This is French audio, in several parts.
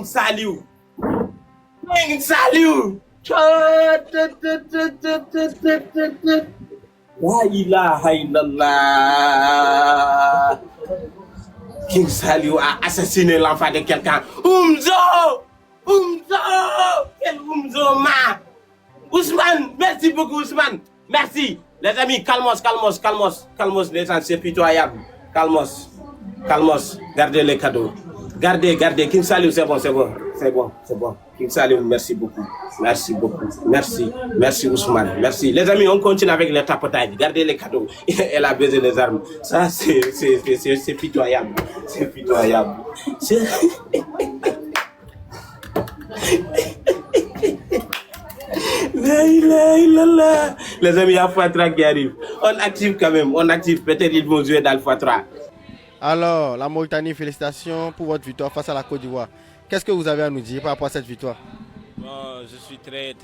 Salut. Salut. La ilaha illallah. King Saliou a assassiné l'enfant de quelqu'un. Oumzo. Quel Oumzo ma. Ousmane, merci beaucoup Ousmane. Merci. Les amis, calmos, les gens, c'est pitoyable. Calmos. Gardez les cadeaux. Gardez. King Saliou, c'est bon. King Saliou, merci beaucoup. Merci Ousmane. Merci. Les amis, on continue avec les tapotages. Gardez les cadeaux. Elle a besoin des armes. Ça, c'est pitoyable. Les amis, il y a Alpha 3 qui arrive. On active quand même. Peut-être ils vont jouer dans Alpha 3. Alors, la Mauritanie, félicitations pour votre victoire face à la Côte d'Ivoire. Qu'est-ce que vous avez à nous dire par rapport à cette victoire? Bon, je suis très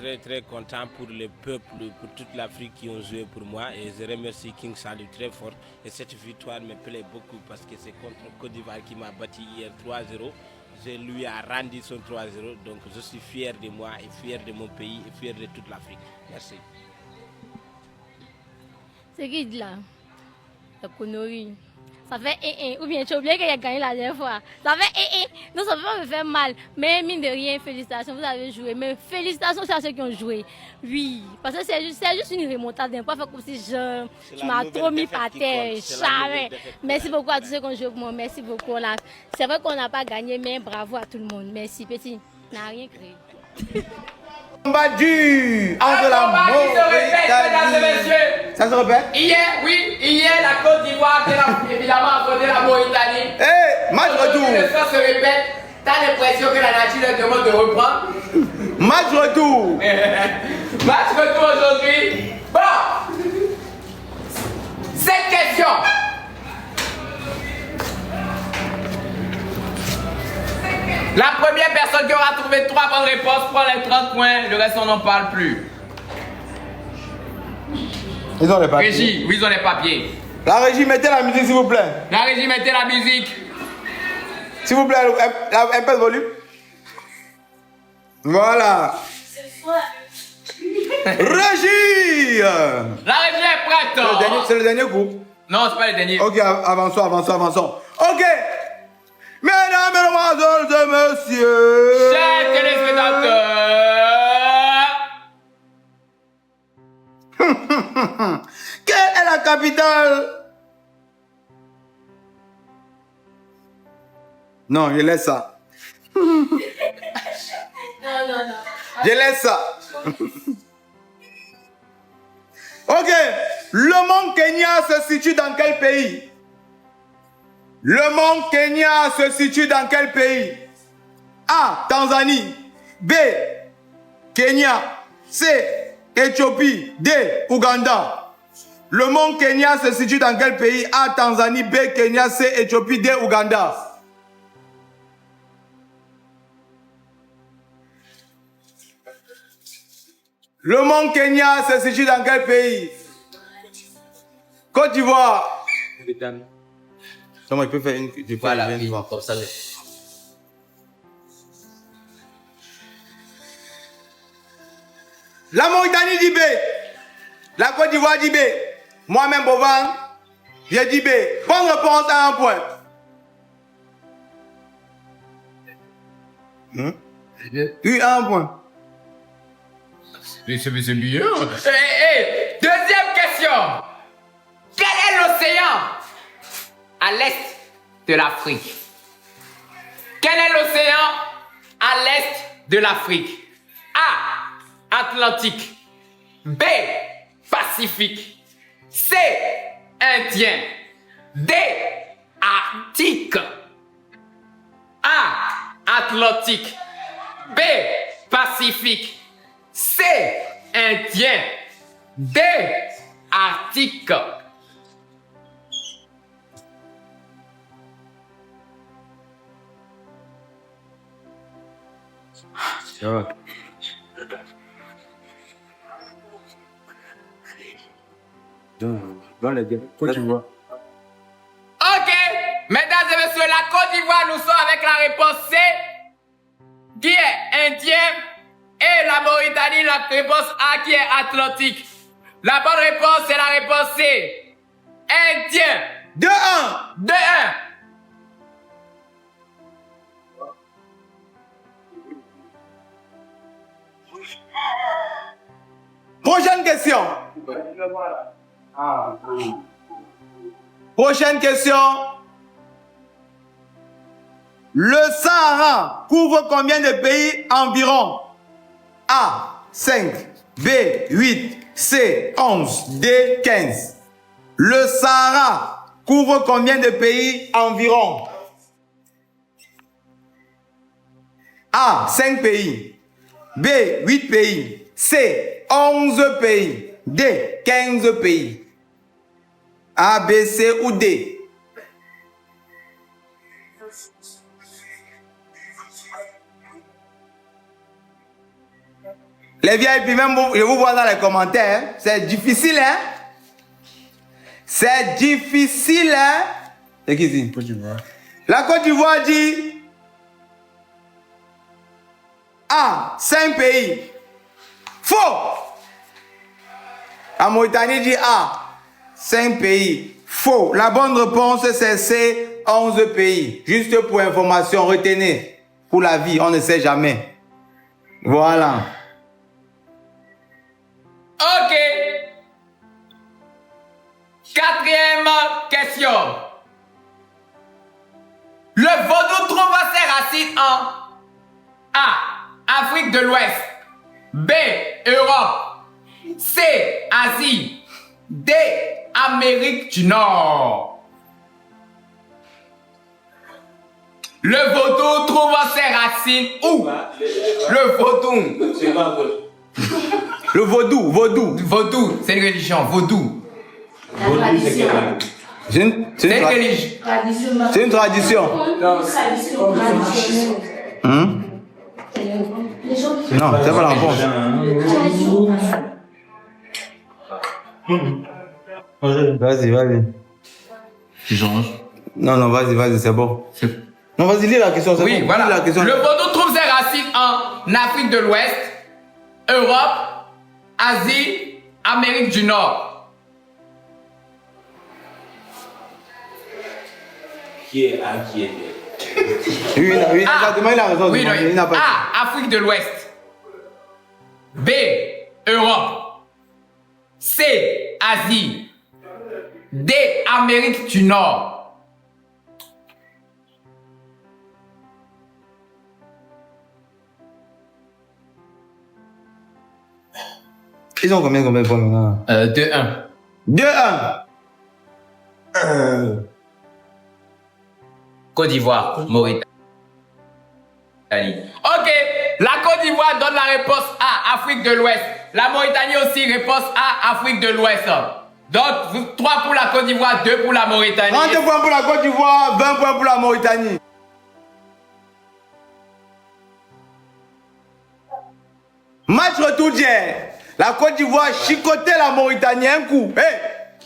content pour le peuple, pour toute l'Afrique qui ont joué pour moi. Et je remercie King Saliou très fort. Et cette victoire me plaît beaucoup parce que c'est contre Côte d'Ivoire qui m'a battu hier 3-0. Je lui ai rendu son 3-0. Donc je suis fier de moi et fier de mon pays et fier de toute l'Afrique. Merci. C'est qui là? La connerie. Ça fait ou bien tu as oublié qu'il a gagné la dernière fois. Ça fait non, ça ne peut pas me faire mal. Mais mine de rien, félicitations, vous avez joué. Mais félicitations à ceux qui ont joué. Oui, parce que c'est juste une remontade. On ne peut pas faire comme si tu m'as trop mis par terre. Jamais. Merci beaucoup à tous ceux qui ont joué pour moi. Merci beaucoup. C'est vrai qu'on n'a pas gagné, mais bravo à tout le monde. Merci, petit. On n'a rien créé. Combattu entre la Mauritanie. Ça se répète? Hier, la Côte d'Ivoire a évidemment affronté la Mauritanie. Match retour. Ça se répète. T'as l'impression que la nature leur demande de reprendre. Match retour. Match retour aujourd'hui. Bon. Cette question. La première personne qui aura trouvé 3 bonnes réponses prend les 30 points, le reste on n'en parle plus. Ils ont les papiers. Régie, oui ils ont les papiers. La régie, mettez la musique s'il vous plaît. La régie, mettez la musique. S'il vous plaît, un peu de volume. Voilà. Régie. La régie est prête. C'est le dernier coup. Non, c'est pas le dernier. Ok, avançons. Ok. Mesdames, mesdemoiselles et messieurs. Chers téléspectateurs. Quelle est la capitale? Non, je laisse ça. Non. Je laisse ça. Ok. Le mont Kenya se situe dans quel pays? Le mont Kenya se situe dans quel pays? A. Tanzanie. B. Kenya. C. Éthiopie. D. Ouganda. Le mont Kenya se situe dans quel pays? A. Tanzanie. B. Kenya. C. Éthiopie. D. Ouganda. Le mont Kenya se situe dans quel pays? Côte d'Ivoire. Non, il peut faire une. Voilà, oui, comme ça. La Mauritanie dit B. La Côte d'Ivoire dit B. Moi-même, Bovan, j'ai dit B. Bonne réponse à un point. Oui, à un point. C'est bien. Deuxième question. Quel est l'océan à l'est de l'Afrique? Quel est l'océan à l'est de l'Afrique? A. Atlantique. B. Pacifique. C. Indien. D. Arctique. A. Atlantique. B. Pacifique. C. Indien. D. Arctique. Côte d'Ivoire. Ok, mesdames et messieurs, la Côte d'Ivoire, nous sommes avec la réponse C. qui est indien et la Mauritanie, la réponse A qui est atlantique. La bonne réponse, c'est la réponse C. Indien. 2-1. 2-1. Prochaine question. Prochaine question. Le Sahara couvre combien de pays environ? A, 5. B, 8. C, 11. D, 15. Le Sahara couvre combien de pays environ? A, 5 pays. B, 8 pays. C, 11 pays. D, 15 pays. A, B, C ou D? Les VIP, même je vous vois dans les commentaires. C'est difficile, hein? C'est difficile, hein? C'est qui dit? Côte d'Ivoire. La Côte d'Ivoire dit A, 5 pays. Faux! La Mauritanie dit A, 5 pays. Faux. La bonne réponse, c'est C, 11 pays. Juste pour information, retenez. Pour la vie, on ne sait jamais. Voilà. Ok. Quatrième question. Le vaudou trouve ses racines en A, Afrique de l'Ouest. B, Europe. C, Asie. D, Amérique du Nord. Le vaudou trouve ses racines où? Le vaudou. C'est quoi? Le vaudou, vaudou. Vaudou, c'est une religion, vaudou. Vaudou, c'est quelle langue? C'est une religion. C'est une tradition. Non, c'est pas la réponse. Vas-y, vas-y. Tu changes. Non, vas-y, c'est bon. Non, vas-y, lis la question. Oui, bon. voilà. La question. Le vaudou trouve ses racines en Afrique de l'Ouest, Europe, Asie, Amérique du Nord. Qui est A, qui est B? Oui, exactement, il a raison. Oui, non, il n'a pas A, Afrique de l'Ouest. B, Europe. C, Asie. D, Amérique du Nord. Ils ont combien de points maintenant? 2-1. 2-1. Côte d'Ivoire, Mauritanie. Ok, la Côte d'Ivoire donne la réponse A, Afrique de l'Ouest. La Mauritanie aussi, réponse A, Afrique de l'Ouest. Donc, 3 pour la Côte d'Ivoire, 2 pour la Mauritanie. 30 points pour la Côte d'Ivoire, 20 points pour la Mauritanie. Match retour d'hier. La Côte d'Ivoire chicotait la Mauritanie un coup.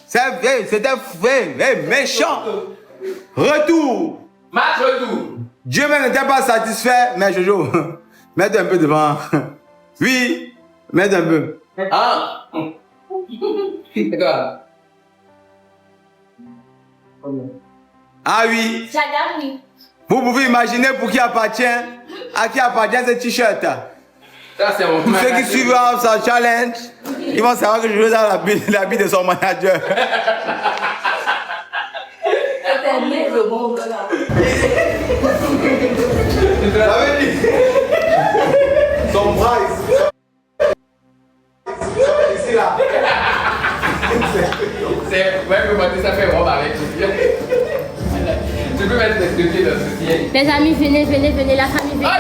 C'était méchant. Retour. Match retour. Dieu même n'était pas satisfait, mais Jojo, mets un peu devant. Oui, mets un peu. Ah. D'accord. Ah oui. J'adore, oui. Vous pouvez imaginer pour qui appartient, à qui appartient ce t-shirt. Ça, c'est mon Pour ceux qui suivent sa challenge, ils vont savoir que je joue dans l'habit de son manager. Son bras ici là. C'est ouais, ça fait robe avec. Tu peux mettre des dossiers dans ce ciel. Les amis, venez, venez, venez, la famille, venez. Ok.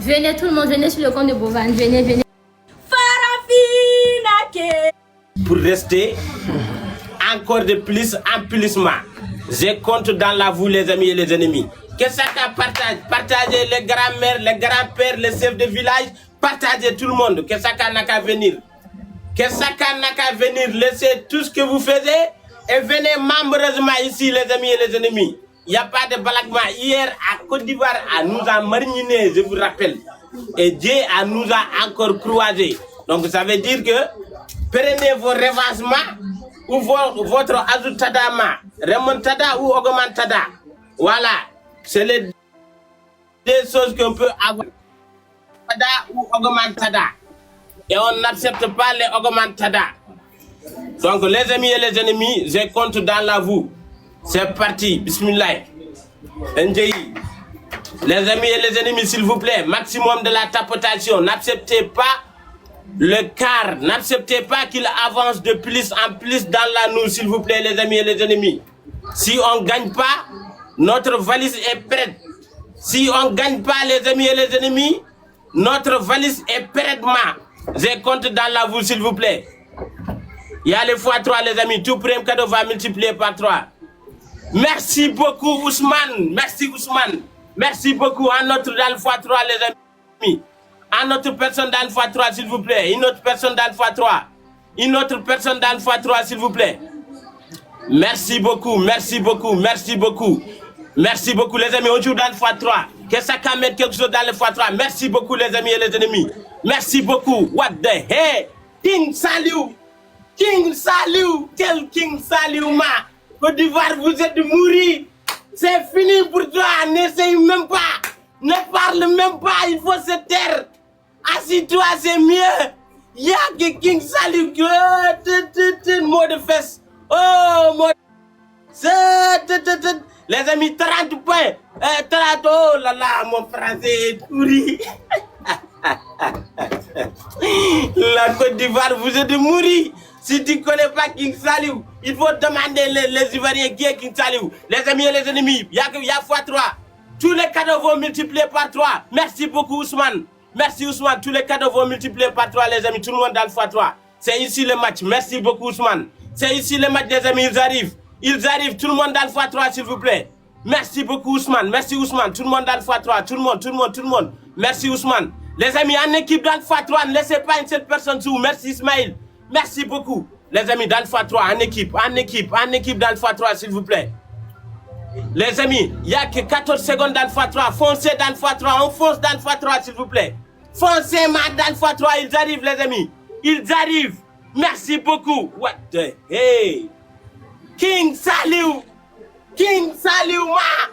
Venez tout le monde, venez sur le compte de Bovan, venez, venez. Pour rester encore de plus en plus mal. Je compte dans vous les amis et les ennemis. Que chacun partage, partagez les grands-mères, les grands-pères, les chefs de village, partagez tout le monde. Que chacun n'a qu'à venir. Que chacun n'a qu'à venir, laissez tout ce que vous faites et venez membreusement ici les amis et les ennemis. Il n'y a pas de balagement. Hier, à Côte d'Ivoire, nous a mariné, je vous rappelle. Et Dieu nous a encore croisés. Donc, ça veut dire que prenez vos revanchements ou votre ajoutadama, remontada ou augmentada. Voilà. C'est les deux choses qu'on peut avoir. Ou augmentada. Et on n'accepte pas les augmentada. Donc, les amis et les ennemis, je compte dans la vous. C'est parti, bismillah. NJI. Les amis et les ennemis, s'il vous plaît, maximum de la tapotation. N'acceptez pas le quart. N'acceptez pas qu'il avance de plus en plus dans la nous, s'il vous plaît, les amis et les ennemis. Si on ne gagne pas, notre valise est prête. Si on ne gagne pas, les amis et les ennemis, notre valise est prête. Je compte dans la vous, s'il vous plaît. Il y a les x3, les amis. Tout premier cadeau va multiplier par 3. Merci beaucoup, Ousmane. Merci, Ousmane. Merci beaucoup. Un autre dans le x3, les amis. Un autre personne dans le x3, s'il vous plaît. Une autre personne dans le x3. Une autre personne dans le x3, s'il vous plaît. Merci beaucoup. Merci beaucoup. Merci beaucoup. Merci beaucoup, les amis. On joue dans le x3. Que chacun mette quelque chose dans le x3. Merci beaucoup, les amis et les ennemis. Merci beaucoup. What the hell? King Saliou. King Saliou. Quel King Saliou, ma. Côte d'Ivoire, vous êtes mourir. C'est fini pour toi. N'essaye même pas. Ne parle même pas. Il faut se taire. Assis-toi, c'est mieux. Y'a que King Saliou. Mot de fesse. Oh, mot de... Les amis, 30 points. 30, oh là là, mon français est pourri. La Côte d'Ivoire, vous êtes mourir. Si tu ne connais pas King Saliou, il faut demander les Ivoiriens qui est King Saliou. Les amis et les ennemis, il y a x3. Tous les cadeaux vont multiplier par 3. Merci beaucoup, Ousmane. Merci, Ousmane. Tous les cadeaux vont multiplier par 3, les amis. Tout le monde dans le x3. C'est ici le match. Merci beaucoup, Ousmane. C'est ici le match, les amis. Ils arrivent. Ils arrivent. Tout le monde dans le x3, s'il vous plaît. Merci beaucoup, Ousmane. Merci, Ousmane. Tout le monde dans le x3. Tout le monde. Merci, Ousmane. Les amis, en équipe dans le x3, ne laissez pas une seule personne sous. Merci, Ismaël. Merci beaucoup. Les amis, dans le x3, en équipe dans le x3, s'il vous plaît. Les amis, il n'y a que 14 secondes dans le x3. Foncez dans le x3. On fonce dans le x3, s'il vous plaît. Foncez dans le x3. Ils arrivent, les amis. Ils arrivent. Merci beaucoup. What the hey? King Saliou. King Saliou, ma.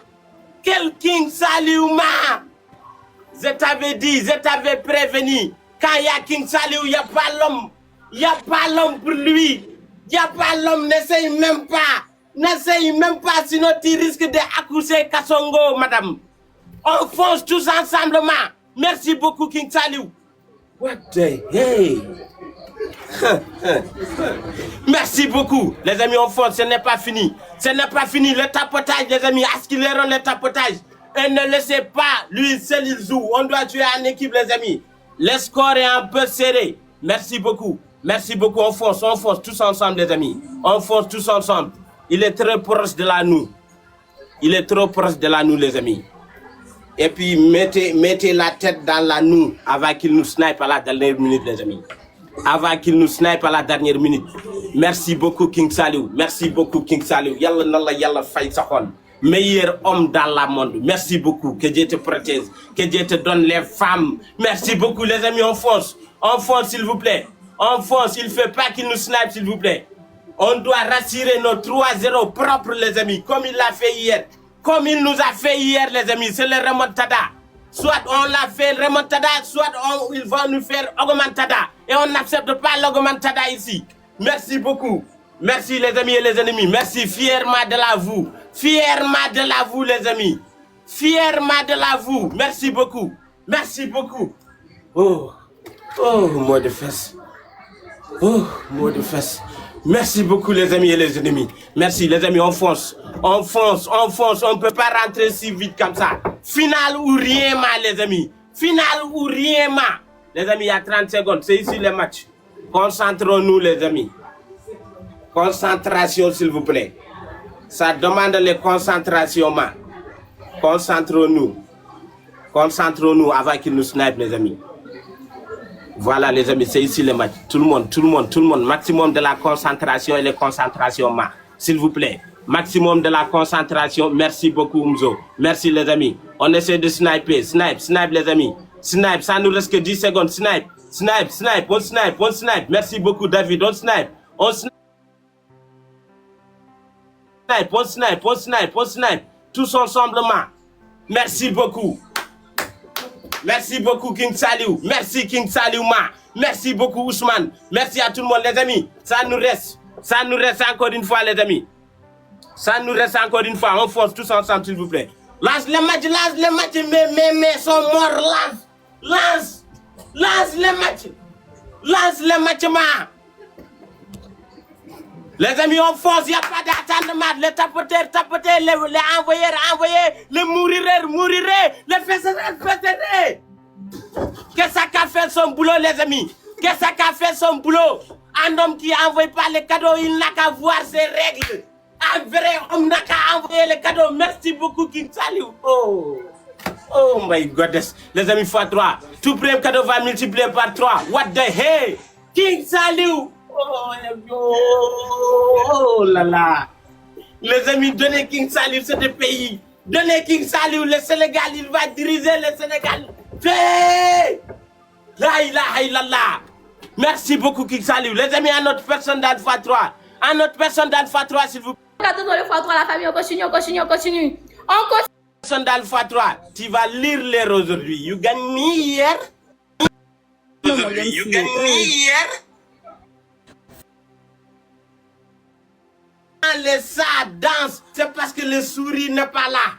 Quel King Saliou, ma. Je t'avais dit, je t'avais prévenu. Quand il y a King Saliou, il n'y a pas l'homme. Il n'y a pas l'homme pour lui. Il n'y a pas l'homme. N'essaye même pas. N'essaye même pas, sinon tu risques d'accoucher Kassongo, madame. On fonce tous ensemble, ma. Merci beaucoup, King Saliou. What the hey? Merci beaucoup. Les amis, on fonce. Ce n'est pas fini. Ce n'est pas fini. Le tapotage, les amis. Accélérons le tapotage. Et ne laissez pas lui seul il joue. On doit jouer en équipe, les amis. Le score est un peu serré. Merci beaucoup. Merci beaucoup. On fonce tous ensemble, les amis. On fonce tous ensemble. Il est très proche de la nous. Il est trop proche de la nous, les amis. Et puis, mettez la tête dans la nous avant qu'il nous snipe à la dernière minute, les amis. Avant qu'il nous snipe à la dernière minute. Merci beaucoup, King Saliou. Merci beaucoup, King Saliou. Yalla nalla yalla fay sakhon. Meilleur homme dans le monde. Merci beaucoup. Que Dieu te protège. Que Dieu te donne les femmes. Merci beaucoup, les amis. On fonce. On fonce, s'il vous plaît. On fonce. Il ne fait pas qu'il nous snipe, s'il vous plaît. On doit rassurer nos 3-0 propres, les amis. Comme il l'a fait hier. Comme il nous a fait hier, les amis. C'est le remontada. Soit on l'a fait remontada, soit il va nous faire augmentada. Et on n'accepte pas l'augmentada ici. Merci beaucoup. Merci, les amis et les ennemis. Merci fièrement de la vous. Fièrement de la vous, les amis. Fièrement de la vous. Merci beaucoup. Merci beaucoup. Oh, mot de fesse. Oh, mot de fesse. Merci beaucoup, les amis et les ennemis. Merci, les amis, on fonce. On fonce. On ne peut pas rentrer si vite comme ça. Final ou rien, les amis. Final ou rien, Les amis, il y a 30 secondes. C'est ici le match. Concentrons-nous, les amis. Concentration, s'il vous plaît. Ça demande les concentrations, Concentrons-nous. Concentrons-nous avant qu'il nous snipe, les amis. Voilà, les amis, c'est ici le match. Tout le monde. Maximum de la concentration et les concentrations, s'il vous plaît. Maximum de la concentration. Merci beaucoup, Umzo. Merci, les amis. On essaie de sniper. Snipe, les amis. Snipe, ça nous reste que 10 secondes. Snipe, on snipe. Merci beaucoup, David. On snipe. On snipe. Tous ensemble, Merci beaucoup. Merci beaucoup, King Saliou. Merci, King Saliou, Merci beaucoup, Ousmane. Merci à tout le monde, les amis. Ça nous reste encore une fois, les amis. Ça nous reste encore une fois. On fonce tous ensemble, s'il vous plaît. Lance le match. Mes sont morts. Lance le match. Les amis, on fonce, il n'y a pas d'attendement. Les tapoteurs, les envoyeurs, les mouriraient, les faiseraient. Qu'est-ce qu'a fait son boulot, les amis? Qu'est-ce qu'a fait son boulot? Un homme qui n'envoie pas les cadeaux, il n'a qu'à voir ses règles. Un vrai homme n'a qu'à envoyer les cadeaux. Merci beaucoup, King Saliou. Oh my goodness. Les amis, x3. Tout premier cadeau va multiplier par 3. What the hell? King Saliou. Oh là là. Les amis, donnez King Saliou ce pays. Donnez King Saliou, le Sénégal, il va diriger le Sénégal. La ilaha illallah. Merci beaucoup, King Saliou. Les amis, à notre personne d'Alpha 3. À notre personne d'Alpha 3, s'il vous plaît. Dans le x3, la famille, on continue. Personne d'Alpha 3, tu vas lire l'air aujourd'hui. You gagne me hier. Les ça danse, c'est parce que le souris n'est pas là.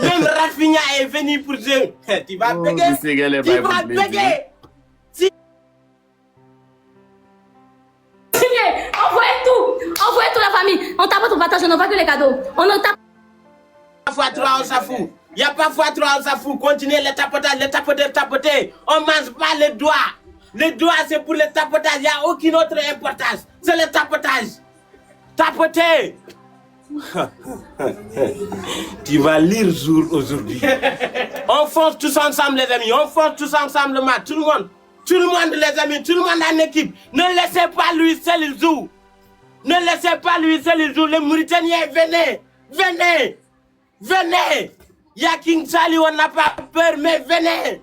Même Rafinha est venu pour Dieu. Tu vas béguer. Si... Envoyez tout la famille. On tape ton partage, on n'envoie que les cadeaux. On ne tape pas x3, on s'en fout. Il n'y a pas x3, on s'en fout. Continuez les tapoter. On ne mange pas les doigts. Les doigts, c'est pour les tapotages. Il n'y a aucune autre importance. C'est le tapotage. Tapoter. Tu vas lire jour aujourd'hui. On fonce tous ensemble, les amis. On fonce tous ensemble, tout le monde, les amis. Tout le monde en équipe. Ne laissez pas lui seul, il joue. Les Mauritaniens, venez. Il y a King Saliou, on n'a pas peur, mais venez.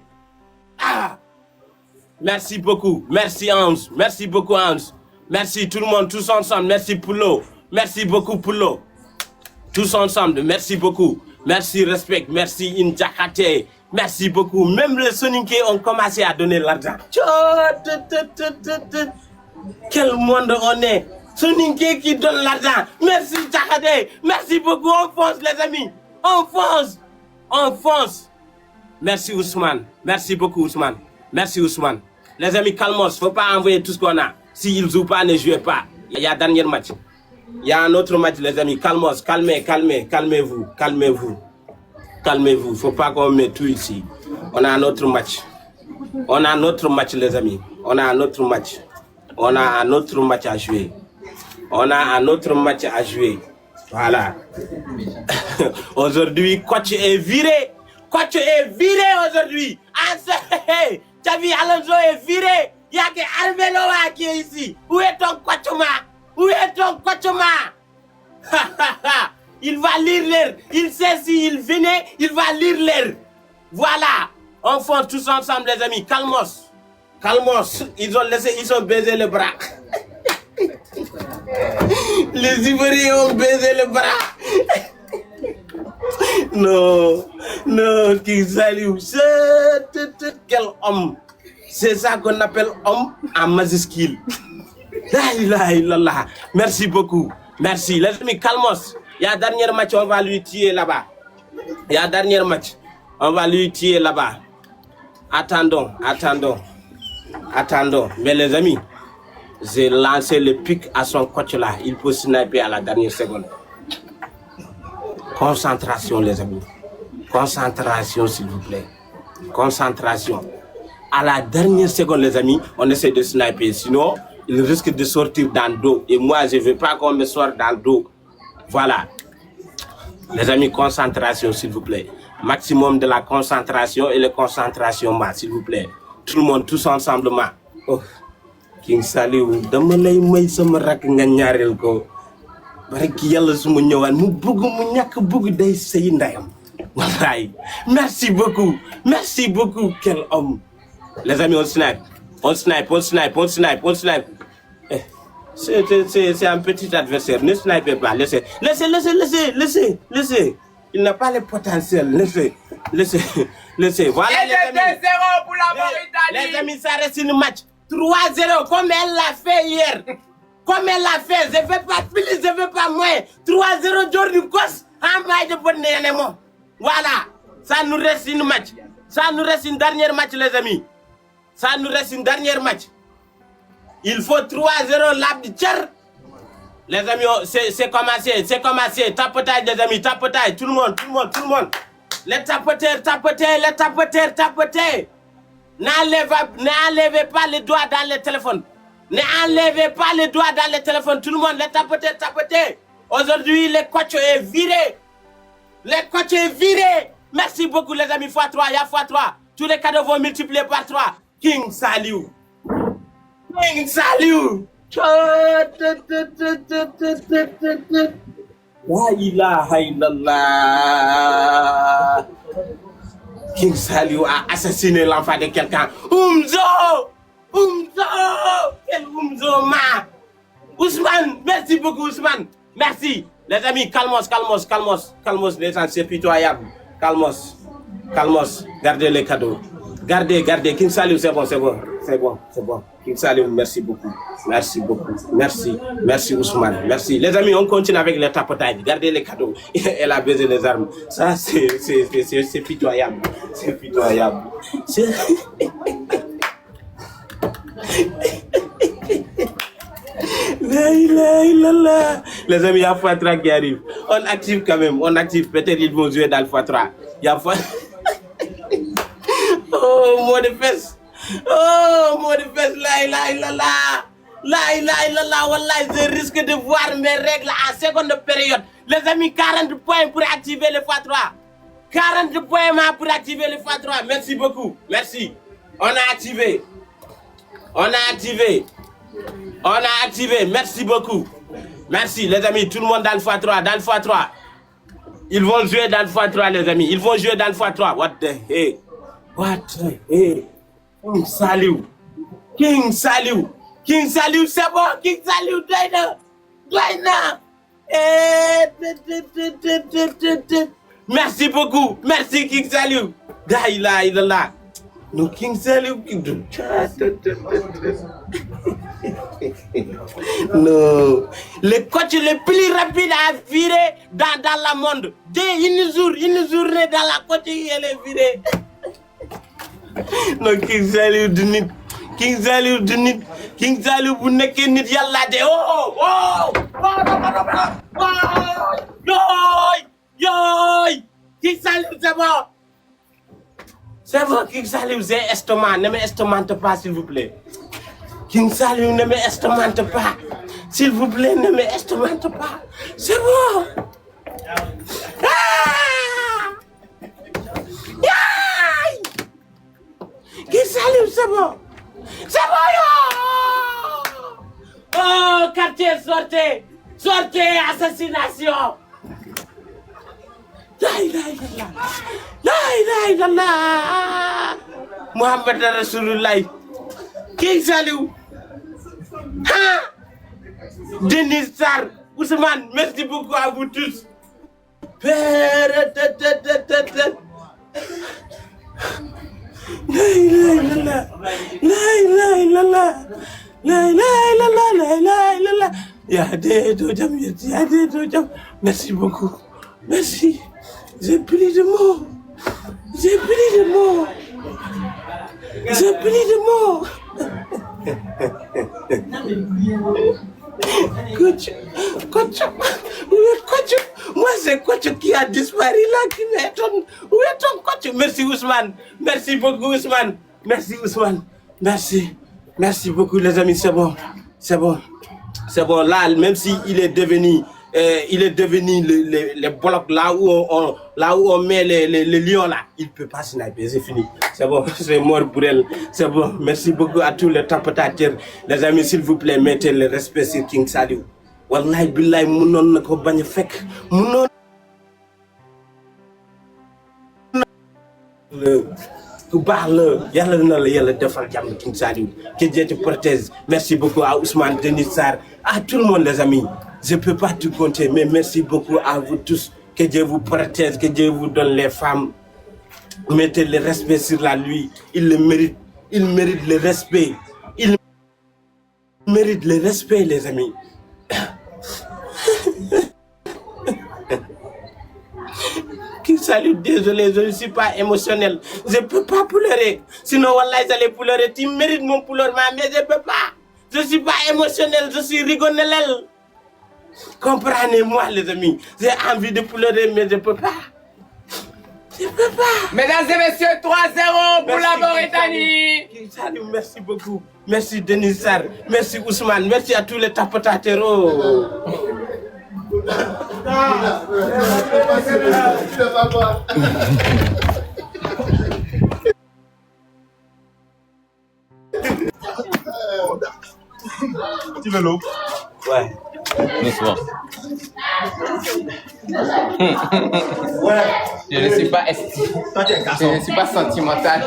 Merci beaucoup. Merci, Hans. Merci beaucoup, Hans. Merci tout le monde, tous ensemble. Merci, Poulo. Merci beaucoup, Poulo. Tous ensemble, merci beaucoup. Merci, respect. Merci, Injakate. Merci beaucoup. Même les Soninké ont commencé à donner l'argent. Quel monde on est. Soninké qui donne l'argent. Merci, Jakate. Merci beaucoup. On fonce, les amis. On fonce. Merci, Ousmane. Merci beaucoup, Ousmane. Merci, Ousmane. Les amis, calmos. Faut pas envoyer tout ce qu'on a. S'ils ne jouent pas, ne jouez pas. Il y a un dernier match. Il y a un autre match, les amis. Calmez-vous. Faut pas qu'on mette tout ici. On a un autre match. Les amis. On a un autre match à jouer. Voilà. Aujourd'hui, coach est viré. Aujourd'hui. Tu as vu, Alonso est viré. Il y a que Arbeloa qui est ici. Où est ton coach? Il va lire l'air. Il sait s'il venait, il va lire l'air. Voilà. On fonce tous ensemble, les amis. Calmos. Ils ont baisé le bras. Les Ivoiriens ont baisé le bras. Non, King Saliou. Quel homme. C'est ça qu'on appelle homme en majuscule. La ilaha illallah. Merci beaucoup. Merci. Les amis, calmos. Il y a un dernier match, on va lui tuer là-bas. Attendons. Mais les amis, j'ai lancé le pic à son coach là. Il peut sniper à la dernière seconde. Concentration, les amis. Concentration, s'il vous plaît. Concentration. À la dernière seconde, les amis, on essaie de sniper. Sinon, il risque de sortir dans le dos. Et moi, je ne veux pas qu'on me sorte dans le dos. Voilà. Les amis, concentration, s'il vous plaît. Maximum de la concentration et la concentration, s'il vous plaît. Tout le monde, tous ensemble, Oh. King Saliou, dama lay may sama rak nga ñaarel ko. Barki yalla suma ñëwaan mu bëgg mu ñak bëgg day sey ndayam. Wallahi. Merci beaucoup. Merci beaucoup, quel homme. Les amis, on snipe. On snipe, on snipe, on snipe, on snipe. C'est un petit adversaire. Ne snipez pas. Laissez. Il n'a pas le potentiel. Laissez. Voilà, les amis. 2-0 pour la Mauritanie. Les amis, ça reste une match. 3-0, comme elle l'a fait hier. Comme elle l'a fait. Je ne veux pas plus, je ne veux pas moins. 3-0, Jordi Kos. En maille de bonne élément. Voilà. Ça nous reste une match. Ça nous reste une dernière match, les amis. Ça nous reste une dernière match. Il faut 3-0 l'abdicher. Les amis, c'est commencé. Tapotage, les amis, tapotage. Tout le monde. Les tapoteurs. N'enlevez pas les doigts dans le téléphone. N'enlevez pas les doigts dans le téléphone. Tout le monde, les tapoteurs. Aujourd'hui, le coach est viré. Merci beaucoup, les amis. x3, il y a x3. Tous les cadeaux vont multiplier par 3. King Saliou. La ilaha illallah. King Saliou a assassiné l'enfant de quelqu'un. Oumzo! Quel Oumzo, Ousmane, merci beaucoup, Ousmane. Merci. Les amis, calmos. C'est pitoyable. Calmos. Gardez les cadeaux. Gardez. King Saliou, c'est bon. King Saliou, merci beaucoup. Merci Ousmane. Merci. Les amis, on continue avec les tapotages. Gardez les cadeaux. Elle a besoin des armes. Ça, c'est pitoyable. Les amis, il y a x3 qui arrive. On active quand même. Peut-être ils vont jouer dans le x3. Il y a x3. Oh, mot de fesse. La ilaha illallah. Wallah, je risque de voir mes règles en seconde période. Les amis, 40 points pour activer le x3. 40 points pour activer le x3. Merci beaucoup. Merci. On a activé. Merci beaucoup. Merci, les amis. Tout le monde dans le x3. Ils vont jouer dans le x3, les amis. What the heck? King Saliou, c'est bon. King Saliou, doy na. Merci beaucoup. Merci, King Saliou. La ilaha illallah. No, King Saliou. Non. Le coach le plus rapide à virer dans le monde. Dès une journée dans la coach, il est viré. Non, King Saliou du nit. King Saliou bu nekkee nit yàlla de Yoy King Saliou, c'est bon. King Saliou, c'est estomac. Ne m'estomante pas, s'il vous plaît. King Saliou, ne m'estomante pas. S'il vous plaît, ne m'estomante pas. C'est bon. King Saliou, c'est bon. Oh, quartier, sortez, assassination. La ilaha illallah. Muhammad Rasulullah. King Saliou. Denis Sarr, Ousmane, merci beaucoup à vous tous. La ilaha illallah. Il y a des dojam. Merci beaucoup. Merci. J'ai plus de mots. Coach. Moi, c'est coach qui a disparu là, qui m'étonne. Où est ton coach? Merci Ousmane. Merci beaucoup Ousmane. Merci Ousmane. Merci. Merci beaucoup les amis, c'est bon. C'est bon. C'est bon, là, même s'il est devenu... il est devenu les blocs là où on met les lions là. Il ne peut pas sniper, c'est fini. C'est bon, c'est mort pour elle. C'est bon. Merci beaucoup à tous les tapotateurs. Les amis, s'il vous plaît, mettez le respect sur King Saliou. Wallahi billahi munoon na ko bañ a fekk munoon ku baax la yàlla na la yàlla defal jàmm King Saliou que Dieu te protège. Merci beaucoup à Ousmane Denis Sarr, à tout le monde les amis. Je peux pas tout compter mais merci beaucoup à vous tous. Que Dieu vous protège, que Dieu vous donne les femmes. Mettez le respect sur la lui, il le mérite. Il mérite le respect. Il mérite le respect les amis. King Saliou, désolé, je ne suis pas émotionnel. Je ne peux pas pleurer. Sinon, Wallah, j'allais pleurer. Tu mérites mon pleurement, mais je ne peux pas. Je ne suis pas émotionnel, je suis rigolel. Comprenez-moi, les amis. J'ai envie de pleurer, mais je ne peux pas. Je ne peux pas. Mesdames et messieurs, 3-0 pour la Mauritanie. King Saliou, merci beaucoup. Merci Denis Sarr. Merci Ousmane. Merci à tous les tapotateurs. Tu veux l'eau? Ouais. Bonsoir. Je ne suis pas sentimental.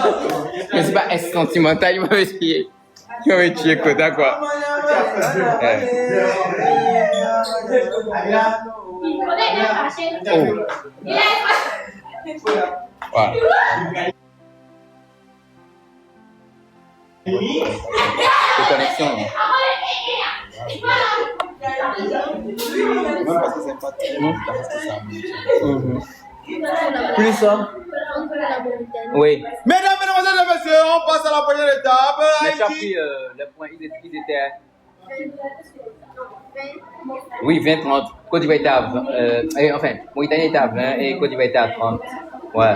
Je ne suis pas sentimental. Il m'avait tué. Il m'avait tué Koda quoi. Voilà. C'est connexion. Plus ça. Oui. Mesdames, mesdemoiselles et messieurs, on passe à la première étape. Mais tu as pris les points, ils étaient. Oui, 20-30. Côte d'Ivoire était à 20. Enfin, Mauritanie était à 20 et Côte d'Ivoire était à 30. Ouais.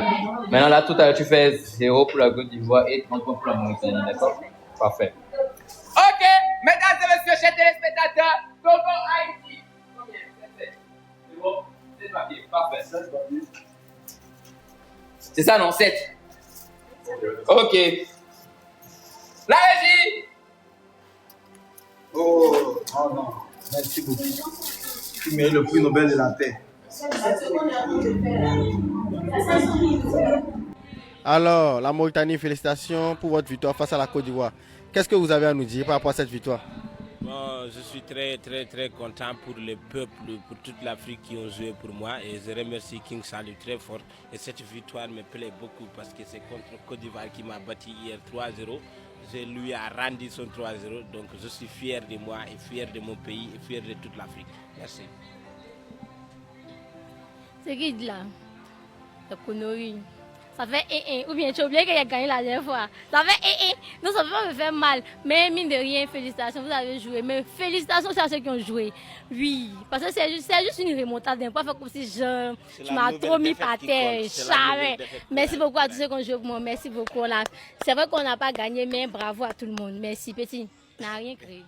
Maintenant, là, tout à l'heure, tu fais 0 pour la Côte d'Ivoire et 30 points pour la Mauritanie, d'accord? Parfait. Ok, mesdames et messieurs, chers téléspectateurs, Togo Haïti. Combien? C'est bon? C'est papier, parfait. C'est ça, non? 7. Ok. La régie! Oh non, merci beaucoup. Tu mérites le prix Nobel de la paix. Alors, la Mauritanie, félicitations pour votre victoire face à la Côte d'Ivoire. Qu'est-ce que vous avez à nous dire par rapport à cette victoire? Bon, je suis très content pour le peuple, pour toute l'Afrique qui ont joué pour moi et je remercie King Saliou très fort. Et cette victoire me plaît beaucoup parce que c'est contre Côte d'Ivoire qui m'a battu hier 3-0. Je lui ai rendu son 3-0, donc je suis fier de moi et fier de mon pays et fier de toute l'Afrique. Merci. C'est qui là? La connerie. Ça fait 1-1. Ou bien tu as oublié qu'il a gagné la dernière fois. Ça fait 1-1. Non, ça ne peut pas me faire mal. Mais mine de rien, félicitations, vous avez joué. Mais félicitations à ceux qui ont joué. Oui. Parce que c'est juste une remontade. On ne peut pas faire comme si tu m'as trop mis par terre. Jamais. Merci beaucoup à tous ceux qui ont joué pour moi. Merci beaucoup. C'est vrai qu'on n'a pas gagné, mais bravo à tout le monde. Merci, petit. On n'a rien créé.